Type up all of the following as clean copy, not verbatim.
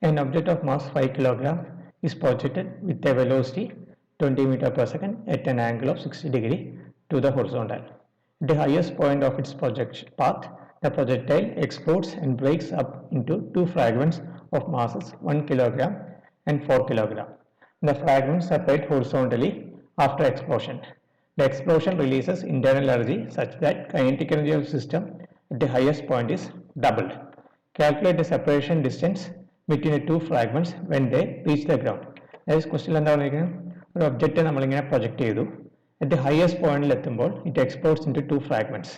An object of mass 5 kg is projected with a velocity 20 meter per second at an angle of 60 degree to the horizontal. At the highest point of its projection path, the projectile explodes and breaks up into two fragments of masses 1 kg and 4 kg. The fragments separate horizontally after explosion. The explosion releases internal energy such that kinetic energy of the system at the highest point is doubled. Calculate the separation distance between the two fragments when they reach the ground. That is question എന്താ പറഞ്ഞിരിക്കുന്നത്, ഒരു object നമ്മളിങ്ങനെ project ചെയ്തു, at the highest പോയിന്റിൽ എത്തുമ്പോൾ it explodes into two fragments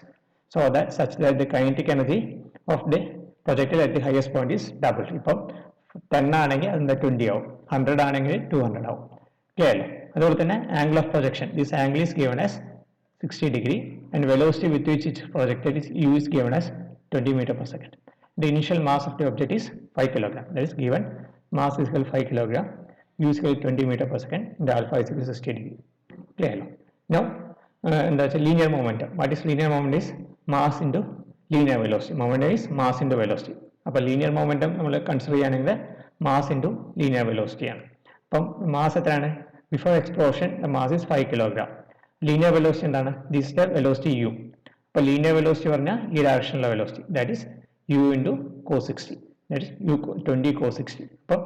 so that such that the kinetic energy of the projectile at the highest point is doubled. ഇപ്പം 10 ആണെങ്കിൽ അതിൻ്റെ 20 ആവും, 100 ആണെങ്കിൽ 200 ആവും. ക്ലിയർ അല്ലേ? അതുപോലെ തന്നെ angle of projection, this angle is given as 60 degree and velocity with which it is projected is u is given as 20 meter per second. The initial mass of the object is 5 kg. That is given mass is equal 5 kg, u is equal 20 meter per second, and alpha is equal 60 degree. Clear? Now, that's a linear momentum. What is linear momentum? Is mass into linear velocity. Momentum is mass into velocity. അപ്പോൾ linear momentum നമ്മൾ consider ചെയ്യുകയാണെങ്കിൽ mass into linear velocity ആണ്. അപ്പം mass എത്രയാണ്? Before explosion the mass is 5 kg. Linear velocity എന്താണ്? This is the velocity u. അപ്പോൾ linear velocity പറഞ്ഞാൽ ഈ ഡയറക്ഷനിലുള്ള velocity, that is u into cos 60, that is u 20 cos 60. അപ്പോൾ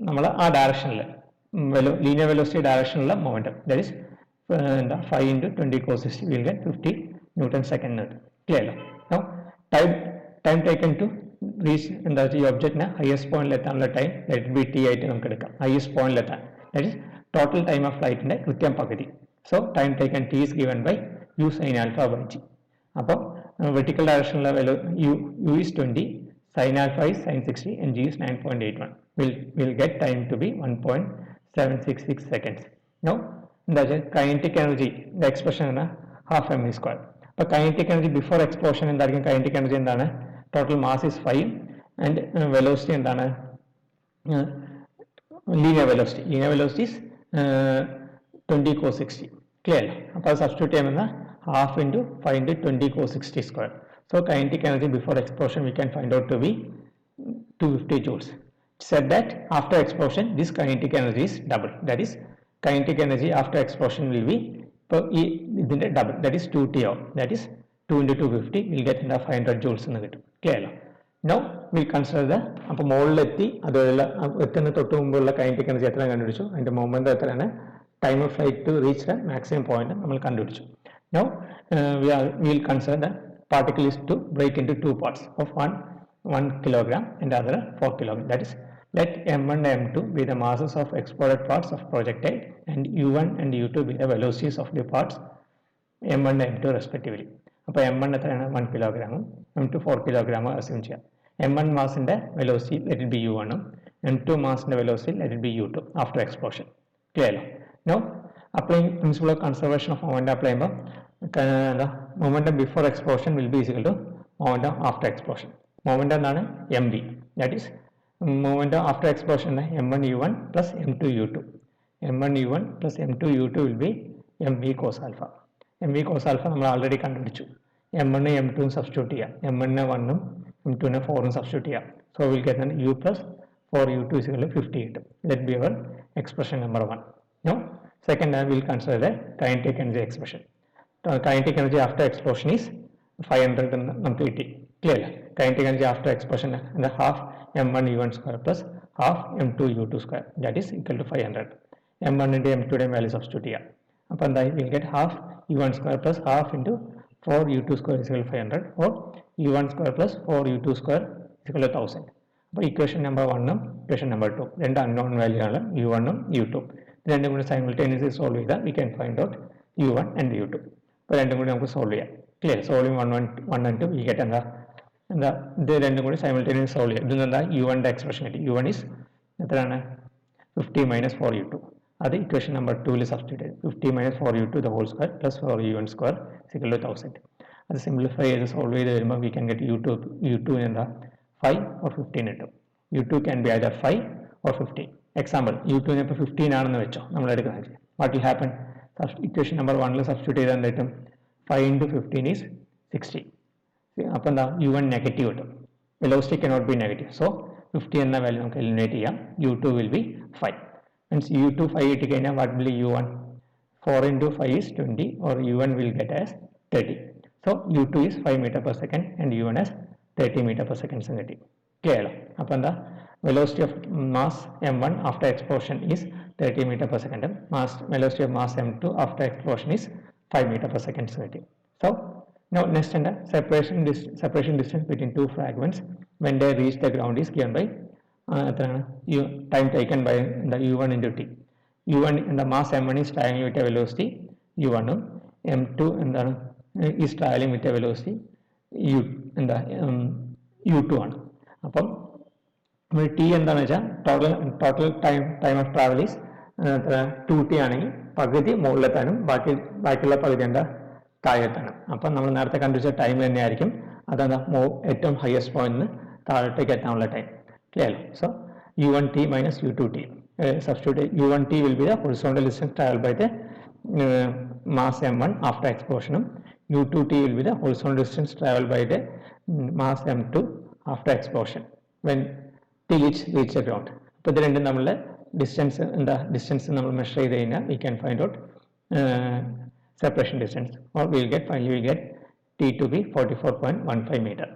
നമ്മൾ ആ ഡയറക്ഷനിൽ linear velocity ഡയറക്ഷനിലുള്ള momentum, that is 5 into 20 cos 60 will get 50 Newton second. Clear? Now time taken to reach എന്താ ഈ ഒബ്ജക്റ്റിന് highest പോയിന്റിൽ എത്താനുള്ള ടൈം ലെറ്റ് ബി ടി ആയിട്ട് നമുക്ക് എടുക്കാം. ഹയസ്റ്റ് പോയിന്റിൽ എത്താൻ, that is total time of ഫ്ലൈറ്റിന്റെ കൃത്യം പകുതി. So time taken T is given by u sine alpha by g. അപ്പോൾ വെർട്ടിക്കൽ ഡയറക്ഷനിലെ u is 20, sine alpha is sine 60 and g is 9.81. We'll get time to be 1.766 seconds. Now എന്താ വെച്ചാൽ kinetic energy expression ആണ് half m e square. അപ്പോൾ kinetic energy before explosion എന്തായിരിക്കും? Kinetic energy എന്താണ്? Total mass is 5 and velocity എന്താണ്? Linear velocity. Linear velocity is 20 cos 60. Clear? അപ്പോൾ അത് substitute ചെയ്യുമ്പോൾ half into 5 into 20 cos 60 square. So kinetic energy before explosion we can find out to be 250 joules. It said that after explosion this kinetic energy is double. That is kinetic energy after explosion will be double. That is 2 T. That is 2 into 250 will get 500 joules എന്ന് കിട്ടും. Clear? Now we'll consider the അപ്പോൾ മുകളിലെത്തി അതുവരെയുള്ള എത്തുന്ന തൊട്ട് മുമ്പുള്ള kinetic energy എത്ര കണ്ടുപിടിച്ചു, അതിന്റെ മൊമെന്റ് എത്രയാണ്, time of flight to reach the maximum point നമ്മൾ കണ്ടുപിടിച്ചു. Now we will consider the particle is to break into two parts of 1 kilogram and other 4 kilogram. That is, let m1 and m2 be the masses of exploded parts of projectile and u1 and u2 be the velocities of the parts m1 and m2 respectively. അപ്പോൾ m1 എത്രയാണ്? 1 കിലോഗ്രാമും m2 4 കിലോഗ്രാമും assume ചെയ്യാം. m1 മാസിന്റെ velocity let it be u1 ഉം m2 മാസിന്റെ velocity let it be u2 after explosion. Clear? Now applying principle of conservation of momentum applying the momentum before explosion will be equal to momentum after explosion. Momentum എന്താണ്? mv. That is momentum after explosion m1 u1 plus m2 u2. m1 u1 plus m2 u2 will be mv cos alpha. mv cos alpha നമ്മൾ already കണ്ടുപിടിച്ചു. m1 m2 substitute ചെയ്യാം, m1 1 ഉം m2 4 ഉം substitute ചെയ്യാം. So we'll get an u plus 4u2 is equal to 50 കിട്ടും. Let be our expression number 1. Now second we will consider the kinetic energy expression. Kinetic energy after explosion is 500 എന്ന് നമുക്ക് കിട്ടി. Clear? Kinetic energy after explosion and the half m1 u1 square plus half m2 u2 square, that is equal to 500. m1 into m2 യുടെ value substitute ചെയ്യാം. അപ്പോൾ എന്തായി? we'll get half u1 square plus half into 4 u2 square is equal to 500 or u1 square plus 4 u2 square is equal to 1000. അപ്പോൾ equation number 1 ഉം equation number 2 രണ്ട് unknown value ആണ്, u1 ഉം u2. രണ്ടും കൂടി സൈമിൾട്ടേനിയസ്ലി സോൾവ് ചെയ്താൽ we can find out u1 and u2. അപ്പോൾ രണ്ടും കൂടി നമുക്ക് സോൾവ് ചെയ്യാം. Clear? Solving 1 and 2 we get എന്താ ഇത് രണ്ടും കൂടി സൈമിൾട്ടേനിയസ് സോൾവ് ചെയ്യാം. ഇതിൽ എന്താ u1 എക്സ്പ്രഷൻ കിട്ടി. u1 is എത്രയാണ്? 50 minus 4u2. അത് ഇക്വേഷൻ നമ്പർ 2 സബ്സ്റ്റിറ്റ്യൂട്ട് ചെയ്തു. 50 minus 4u2 the whole square plus 4u1 square is equal to 1000. അത് സിംപ്ലിഫൈ ചെയ്ത് സോൾവ് ചെയ്ത് വരുമ്പോൾ we can get u2 എന്താ 5 or 15 കിട്ടും. u2 can be either 5 or 15. Example u2 ഇപ്പോൾ 15 ആണെന്ന് വെച്ചോ നമ്മൾ എടുക്കുന്നത്. What will happen? Equation number 1 substitute ചെയ്താൽ എന്തായിട്ടും 5 into 15 is 60. അപ്പോൾ എന്താ u1 നെഗറ്റീവ് കിട്ടും. Velocity cannot be negative. So 50 എന്ന വാല്യൂ നമുക്ക് എലിമിനേറ്റ് ചെയ്യാം. u2 will be 5. Means u2 5 കിട്ടിക്കഴിഞ്ഞാൽ what will be u1? 4 into 5 is 20 or u1 will get as 30. So u2 is 5 meter per second and u1 is 30 meter per second കിട്ടി. Clear? അപ്പോൾ എന്താ velocity of mass m1 after explosion is 30 meter per second. Velocity of mass m2 after explosion is 5 meter per second കിട്ടി. So now next and separation distance between two fragments when they reach the ground is given by time taken by the u1 into t. u1 in the mass m1 is traveling with a velocity u1 m2 എന്താണ് is traveling with a velocity u എന്താ u2 ആണ്. അപ്പം t എന്താണെന്ന് വെച്ചാൽ total time of travel is 2t ആണെങ്കിൽ പകുതി മുകളിലെത്താനും ബാക്കിയുള്ള പകുതി എന്താ താഴെത്താണ്. അപ്പം നമ്മൾ നേരത്തെ കണ്ടുവച്ച ടൈം തന്നെയായിരിക്കും അതെന്താ ഏറ്റവും ഹയസ്റ്റ് പോയിന്റിൽ നിന്ന് താഴോട്ടേക്ക് എത്താനുള്ള time. Clear? So u1t minus u2t. Substitute u1t will be the horizontal distance traveled by the mass m1 after explosion. u2t will be the horizontal distance traveled by the mass m2 after explosion when till it reach the ground. അപ്പോൾ ഇത് രണ്ടും നമ്മളുടെ distance എന്താ distance നമ്മൾ measure ചെയ്ത് കഴിഞ്ഞാൽ we can find out separation distance or finally we'll get t to be 44.15 meter.